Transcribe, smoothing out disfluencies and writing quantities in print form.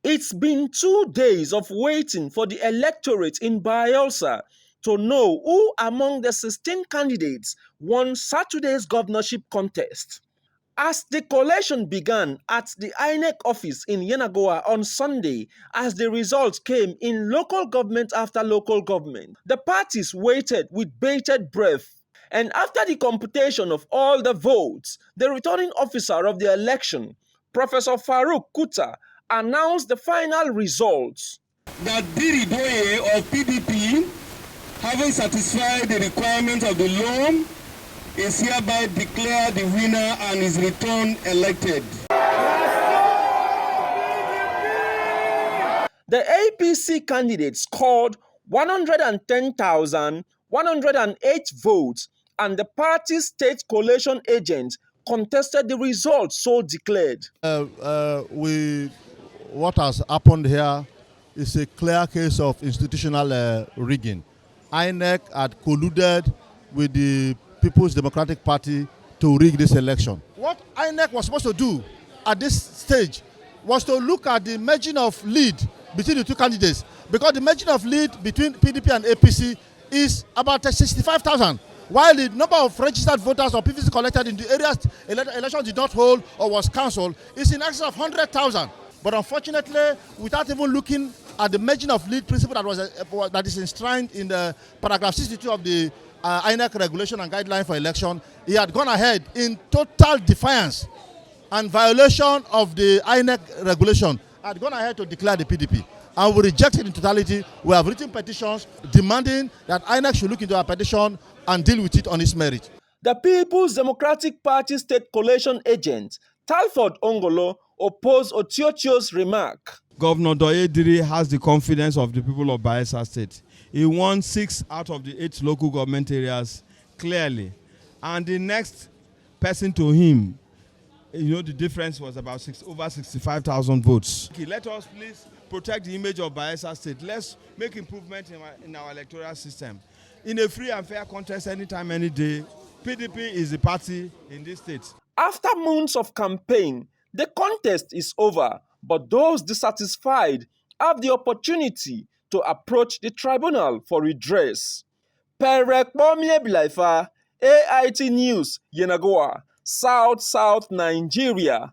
It's been 2 days of waiting for the electorate in Bayelsa to know who among the 16 candidates won Saturday's governorship contest. As the collation began at the INEC office in Yenagoa on Sunday, as the results came in local government after local government, the parties waited with bated breath. And after the computation of all the votes, the returning officer of the election, Professor Farouk Kuta, announced the final results. That Diri Douye of PDP, having satisfied the requirements of the law, is hereby declared the winner and is returned elected. The APC candidate scored 110,108 votes, and the party's state collation agent contested the results so declared. What has happened here is a clear case of institutional rigging. INEC had colluded with the People's Democratic Party to rig this election. What INEC was supposed to do at this stage was to look at the margin of lead between the two candidates, because the margin of lead between PDP and APC is about 65,000, while the number of registered voters or PVC collected in the areas election did not hold or was cancelled is in excess of 100,000. But unfortunately, without even looking at the margin of lead principle that is enshrined in the paragraph 62 of the INEC regulation and guideline for election, he had gone ahead in total defiance and violation of the INEC regulation, had gone ahead to declare the PDP. And we reject it in totality. We have written petitions demanding that INEC should look into our petition and deal with it on its merit. The People's Democratic Party state collation agent, Talford Ongolo, opposed Otiochio's remark. Governor Douye Diri has the confidence of the people of Bayelsa State. He won 6 out of the 8 local government areas clearly. And the next person to him, the difference was about over 65,000 votes. Let us please protect the image of Bayelsa State. Let's make improvement in our electoral system. In a free and fair contest, anytime, any day, PDP is the party in this state. After months of campaign, the contest is over, but those dissatisfied have the opportunity to approach the tribunal for redress. Perek Bomie Bilaifa, AIT News, Yenagoa, South Nigeria.